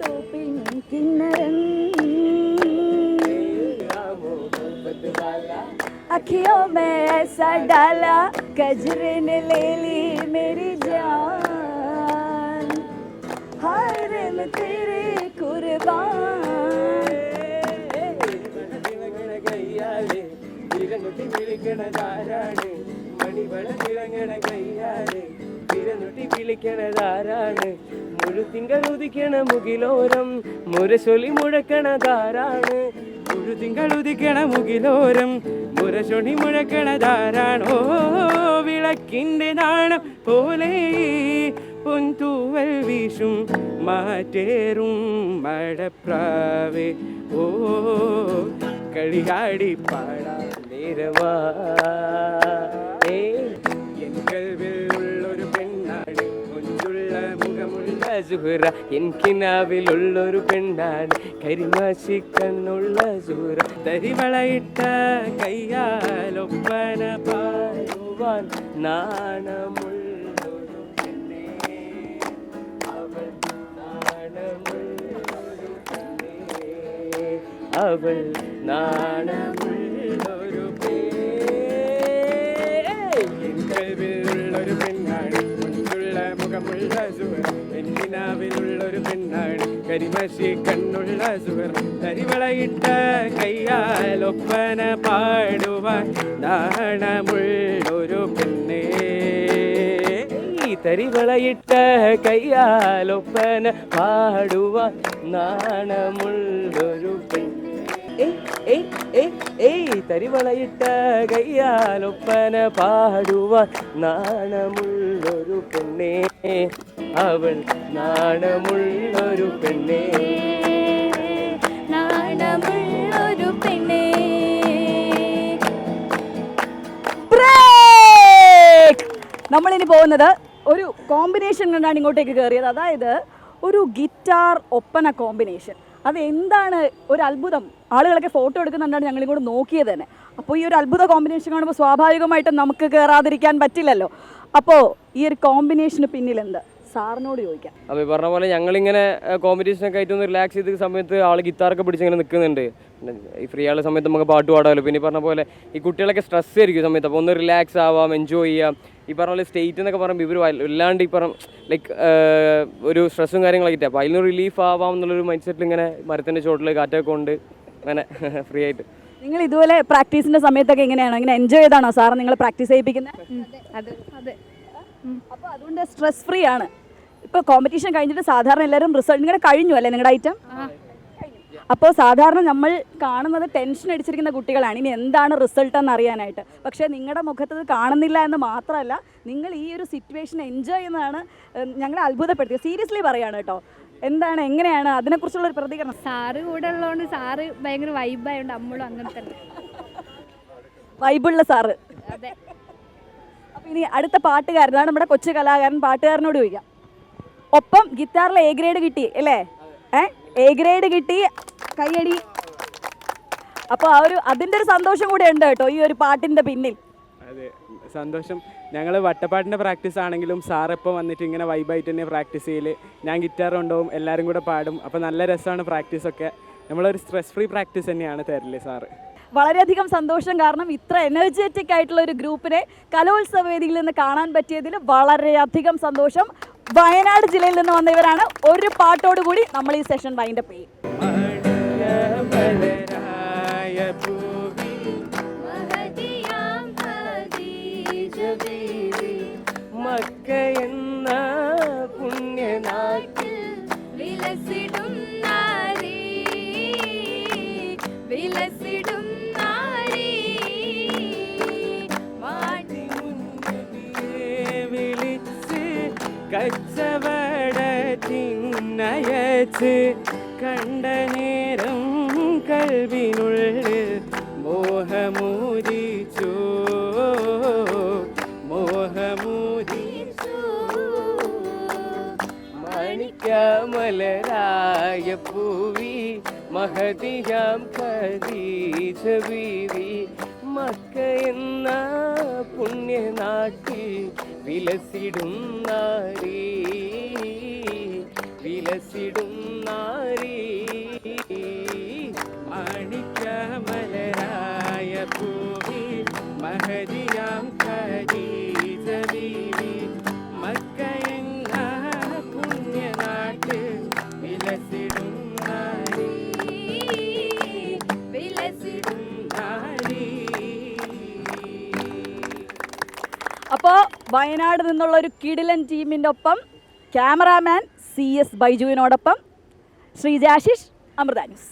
തോപ്പിൻ കിന്നരൻ अखियों में ऐसा डाला कजरे ने ले ली मेरी जान हाय रे मैं तेरे कुर्बान മുഴുതിങ്കൾ ഉദിക്കണ മുകിലോരം മുരശൊലി മുഴക്കണതാരാണ് മുഴുതിങ്കൾ ഉദിക്കണ മുകിലോരം മുരശൊലി മുഴക്കണതാരാണോ വിളക്കിൻ്റെ നാണം പോലെ പൊൻതൂവൽ വീശും മാറ്റേറും മഴപ്രാവേ ഓ കളിയാടി പാടാ നേരവാ എൻ കൽവിൽ ഉള്ളൊരു പെണ്ണാണ് കൊഞ്ചുള്ള മുഖമുള്ള സുഹറ എൻ കിനാവിലുള്ളൊരു പെണ്ണാണ് കരിമാശി കണ്ണുള്ള സുഹറ തരിവളയിട്ട കയ്യാലൊപ്പന പാടുവാൻ നാണമുള്ളൊരു പെണ്ണേ അവൾ നാണമുള്ളൊരു പെണ്ണേ അവൾ നാണമുള്ളൊരു ുള്ളൊരു പെണ്ണാണ് മുൻപുള്ള മുഖമുള്ള സുഹർ എന്നിനാവിലുള്ളൊരു പെണ്ണാണ് കരിമശി കണ്ണുള്ള സുഹർ തരിവളയിട്ട കയ്യാലൊപ്പന പാടുവാൻ നാണമുള്ളൊരു പെണ്ണേ തരിവളയിട്ട കയ്യാലൊപ്പന പാടുവാൻ നാണമുള്ളൊരു പെണ്ണേ തരിവളയിട്ട കയ്യാലൊപ്പന പാടുവാൻ നാണമുള്ളൊരു പെണ്ണേ അവൾ നാണമുള്ളൊരു പെണ്ണേ നാണമുള്ളൊരു പെണ്ണേ നമ്മളിനി പോകുന്നത് ഒരു കോമ്പിനേഷൻ കണ്ടാണ് ഇങ്ങോട്ടേക്ക് കയറിയത്. അതായത് ഒരു ഗിറ്റാർ ഒപ്പന കോമ്പിനേഷൻ. അത് എന്താണ് ഒരു അത്ഭുതം. ആളുകളൊക്കെ ഫോട്ടോ എടുക്കുന്നുണ്ടാണ് ഞങ്ങളിങ്ങോട്ട് നോക്കിയത് തന്നെ. അപ്പോൾ ഈ ഒരു അത്ഭുത കോമ്പിനേഷൻ കാണുമ്പോൾ സ്വാഭാവികമായിട്ടും നമുക്ക് കയറാതിരിക്കാൻ പറ്റില്ലല്ലോ. അപ്പോൾ ഈ ഒരു കോമ്പിനേഷന് പിന്നിലെന്ത് സാറിനോട് ചോദിക്കാം. അപ്പോൾ ഈ പറഞ്ഞ പോലെ ഞങ്ങളിങ്ങനെ കോമ്പറ്റീഷനൊക്കെ ആയിട്ട് ഒന്ന് റിലാക്സ് ചെയ്ത സമയത്ത് ആൾ ഗിത്താറൊക്കെ പിടിച്ചിങ്ങനെ നിൽക്കുന്നുണ്ട്. ഈ ഫ്രീ ആയുള്ള സമയത്ത് നമുക്ക് പാട്ട് പാടാമല്ലോ. പിന്നെ ഈ പറഞ്ഞ പോലെ ഈ കുട്ടികളൊക്കെ സ്ട്രെസ് ആയിരിക്കും സമയത്ത്. അപ്പോൾ ഒന്ന് റിലാക്സ് ആവാം, എൻജോയ് ചെയ്യാം. ഈ പറഞ്ഞ പോലെ സ്റ്റേറ്റ് എന്നൊക്കെ പറയുമ്പോൾ ഇവർ വല്ലാണ്ട് ഈ പറഞ്ഞ ലൈക്ക് ഒരു സ്ട്രെസ്സും കാര്യങ്ങളൊക്കെ ഇട്ടാൽ അപ്പോൾ അതിന് റിലീഫ് ആവാം എന്നുള്ളൊരു മൈൻഡ് സെറ്റിൽ ഇങ്ങനെ മരത്തിൻ്റെ ചോട്ടിൽ കാറ്റൊക്കെ കൊണ്ട് അങ്ങനെ ഫ്രീ ആയിട്ട്. നിങ്ങൾ ഇതുപോലെ പ്രാക്ടീസിൻ്റെ സമയത്തൊക്കെ എങ്ങനെയാണോ ഇങ്ങനെ എൻജോയ് ചെയ്താണോ സാർ നിങ്ങൾ പ്രാക്ടീസ് ചെയ്യിപ്പിക്കുന്നത്? അതെ. അപ്പോൾ അതുകൊണ്ട് സ്ട്രെസ് ഫ്രീ ആണ്. ഇപ്പോൾ കോമ്പറ്റീഷൻ കഴിഞ്ഞിട്ട് സാധാരണ എല്ലാവരും റിസൾട്ട് നിങ്ങളുടെ കഴിഞ്ഞു അല്ലേ നിങ്ങളുടെ ഐറ്റം? അപ്പോൾ സാധാരണ നമ്മൾ കാണുന്നത് ടെൻഷൻ അടിച്ചിരിക്കുന്ന കുട്ടികളാണ് ഇനി എന്താണ് റിസൾട്ട് എന്ന് അറിയാനായിട്ട്. പക്ഷേ നിങ്ങളുടെ മുഖത്ത് ഇത് കാണുന്നില്ല എന്ന് മാത്രമല്ല, നിങ്ങൾ ഈ ഒരു സിറ്റുവേഷൻ എൻജോയ് ചെയ്യുന്നതാണ് ഞങ്ങളെ അത്ഭുതപ്പെടുത്തിയത്. സീരിയസ്ലി പറയാണ് കേട്ടോ. എന്താണ് എങ്ങനെയാണ് അതിനെക്കുറിച്ചുള്ള ഒരു പ്രതികരണം? സാറ് കൂടെ ഉള്ളതുകൊണ്ട് സാറ് ഭയങ്കര വൈബായതുകൊണ്ട് നമ്മളും അങ്ങനെ തന്നെ വൈബുള്ള സാറ്. അതെ. അപ്പോൾ ഇനി അടുത്ത പാട്ടുകാരനാണ് നമ്മുടെ കൊച്ചു കലാകാരൻ. പാട്ടുകാരനോട് ചോദിക്കാം. ഒപ്പം ഗിറ്റാറിൽ എ ഗ്രേഡ് കിട്ടി അല്ലേ? എ ഗ്രേഡ് കിട്ടി, കയ്യടി. അപ്പോൾ അതിൻ്റെ ഒരു സന്തോഷം കൂടെ ഉണ്ട് കേട്ടോ ഈ ഒരു പാട്ടിൻ്റെ പിന്നിൽ. അതെ, സന്തോഷം. ഞങ്ങൾ വട്ടപ്പാട്ടിൻ്റെ പ്രാക്ടീസ് ആണെങ്കിലും സാറിപ്പോൾ വന്നിട്ട് ഇങ്ങനെ വൈബായിട്ട് തന്നെ പ്രാക്ടീസ് ചെയ്യൽ. ഞാൻ ഗിറ്റാർ കൊണ്ടുപോകും, എല്ലാവരും കൂടെ പാടും. അപ്പോൾ നല്ല രസമാണ് പ്രാക്ടീസൊക്കെ. നമ്മളൊരു സ്ട്രെസ് ഫ്രീ പ്രാക്ടീസ് തന്നെയാണ് തരല് സാറ്. വളരെയധികം സന്തോഷം. കാരണം ഇത്ര എനർജറ്റിക് ആയിട്ടുള്ള ഒരു ഗ്രൂപ്പിനെ കലോത്സവ വേദിയിൽ നിന്ന് കാണാൻ പറ്റിയതിൽ വളരെയധികം സന്തോഷം. വയനാട് ജില്ലയിൽ നിന്ന് വന്നവരാണ്. ഒരു പാട്ടോടുകൂടി നമ്മൾ ഈ സെഷൻ വൈൻഡപ്പ് ചെയ്യും. മക്ക എന്ന പുണ്യനാട്ടിൽ വിലസിടും നാരി വിലസിടും നാരി മാറ്റി വിളിച്ച് കച്ചവടത്തിനയച്ച് കണ്ട നേരം കൽവിനുള്ളിൽ മോഹമൂതിച്ചു മാണിക്യമലരായ പൂവി മഹതിയാം ഖദീജ ബീവി മക്ക എന്ന പുണ്യനാട്ടിൽ വിലസിടും നാരി വിലസിടും വയനാട് നിന്നുള്ള ഒരു കിടിലൻ ടീമിൻ്റെ ഒപ്പം ക്യാമറാമാൻ CS ബൈജുവിനോടൊപ്പം ശ്രീജാശിഷ്, അമൃത ന്യൂസ്.